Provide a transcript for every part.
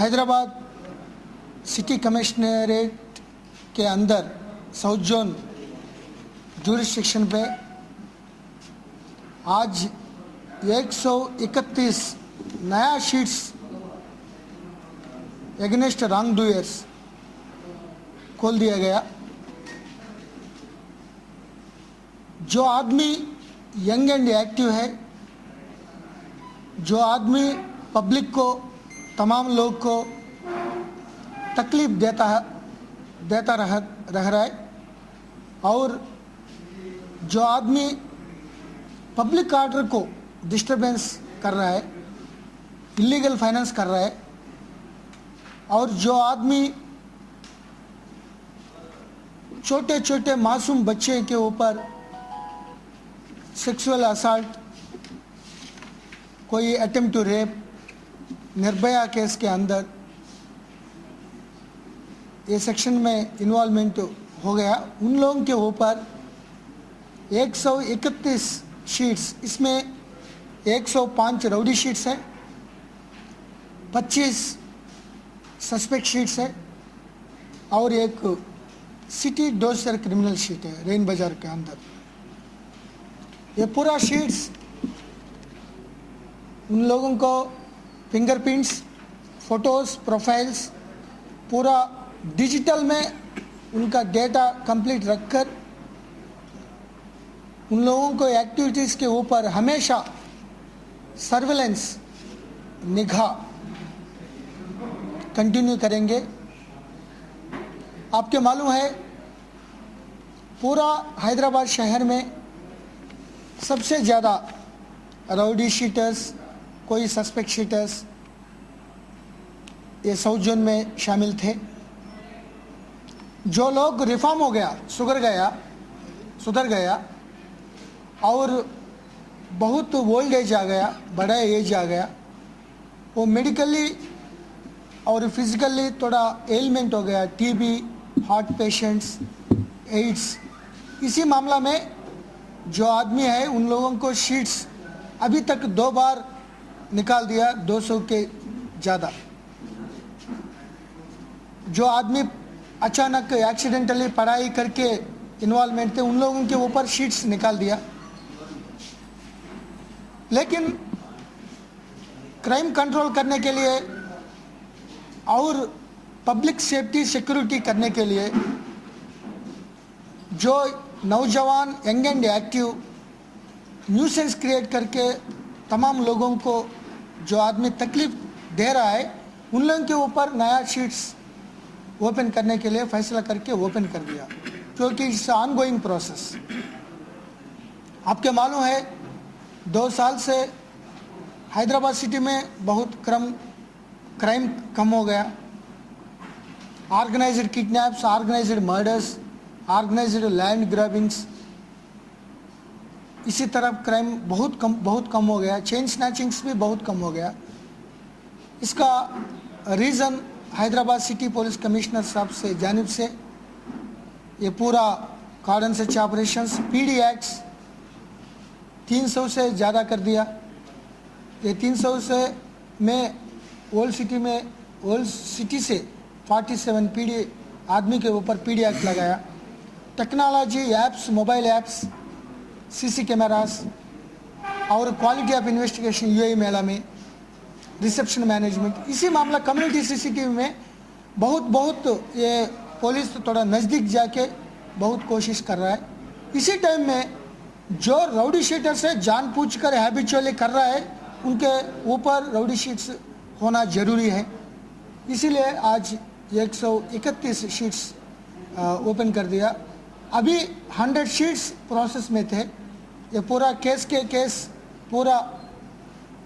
Hyderabad city commissionerate के अंदर south zone jurisdiction पे आज 131 नया शीट्स एगेंस्ट रॉन्ग डूयर्स खोल दिया गया। जो आदमी यंग एंड एक्टिव है, जो आदमी पब्लिक को, तमाम लोग को तकलीफ देता रह रहा है, और जो आदमी पब्लिक ऑर्डर को डिस्टर्बेंस कर रहा है, इलीगल फाइनेंस कर रहा है, और जो आदमी छोटे छोटे मासूम बच्चे के ऊपर सेक्सुअल असॉल्ट, कोई attempt to rape, Nirbhaya case के अंदर ये सेक्शन में इन्वॉल्वमेंट हो गया, उन लोगों के ऊपर 131 शीट्स, इसमें 105 राउडी शीट्स हैं, 25 सस्पेक्ट शीट्स है और एक सिटी डोजर क्रिमिनल शीट है रेन बाजार के अंदर। ये पूरा शीट्स उन लोगों को फिंगरप्रिंट्स, फोटोज़, प्रोफाइल्स पूरा डिजिटल में उनका डेटा कंप्लीट रखकर उन लोगों को एक्टिविटीज़ के ऊपर हमेशा सर्वेलेंस, निगाह कंटिन्यू करेंगे। आपके मालूम है पूरा हैदराबाद शहर में सबसे ज़्यादा राउडी शीटर्स, कोई सस्पेक्ट शीटर्स ये साउथ जोन में शामिल थे। जो लोग रिफॉर्म हो गया, सुधर गया और बहुत ओल्ड एज आ गया, बड़ा एज आ गया, वो मेडिकली और फिजिकली थोड़ा एलिमेंट हो गया, टीबी, हार्ट पेशेंट्स, एड्स, इसी मामला में जो आदमी है उन लोगों को शीट्स अभी तक 2 बार निकाल दिया, 200 के ज़्यादा। जो आदमी अचानक एक्सीडेंटली पढ़ाई करके इन्वॉल्वमेंट थे, उन लोगों के ऊपर शीट्स निकाल दिया। लेकिन क्राइम कंट्रोल करने के लिए और पब्लिक सेफ्टी सिक्योरिटी करने के लिए जो नौजवान young and active nuisance create करके तमाम लोगों को जो आदमी तकलीफ दे रहा है, उन लोगों के ऊपर नया शीट्स ओपन करने के लिए फैसला करके ओपन कर दिया, क्योंकि इट्स ऑनगोइंग प्रोसेस। आपके मालूम है 2 साल से हैदराबाद सिटी में बहुत क्राइम कम हो गया। Organised kidnaps, organised murders, organised land grabbings, इसी तरह क्राइम बहुत कम हो गया। चेन स्नैचिंग्स भी बहुत कम हो गया। इसका reason Hyderabad city police commissioner साहब से जानिब से ये पूरा कार्डन सर्च ऑपरेशंस, पीडी एक्ट्स 300 से ज़्यादा कर दिया। ये 300 से में ओल्ड सिटी से 47 पीडी आदमी के ऊपर पीडी एक्ट लगाया। Technology apps, mobile apps, CC cameras और क्वालिटी ऑफ इन्वेस्टिगेशन यूएई मेला में रिसेप्शन मैनेजमेंट, इसी मामला कम्युनिटी सीसीटीवी में बहुत ये पुलिस थोड़ा नज़दीक जाके बहुत कोशिश कर रहा है। इसी टाइम में जो राउडी शीटर से जानबूझकर हैबिचुअली कर रहा है, उनके ऊपर राउडी शीट्स होना ज़रूरी है। इसीलिए आज 131 शीट्स ओपन कर दिया। अभी 100 शीट्स प्रोसेस में थे। ये पूरा केस पूरा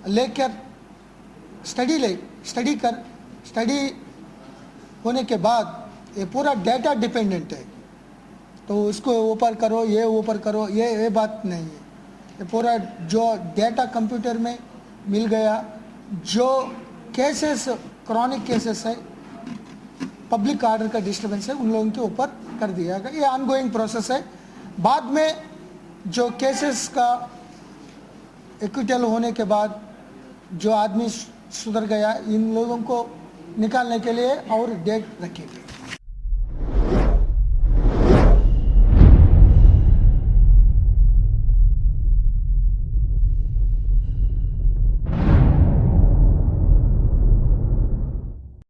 लेकर स्टडी होने के बाद ये पूरा डेटा डिपेंडेंट है, तो उसको ऊपर करो, ये बात नहीं है। ये पूरा जो डेटा कंप्यूटर में मिल गया, जो केसेस क्रॉनिक केसेस है, पब्लिक ऑर्डर का डिस्टर्बेंस है, उन लोगों के ऊपर कर दिया गया। ये ऑनगोइंग प्रोसेस है। बाद में जो केसेस का एक्विटल होने के बाद जो आदमी सुधर गया, इन लोगों को निकालने के लिए और डेट रखी गई।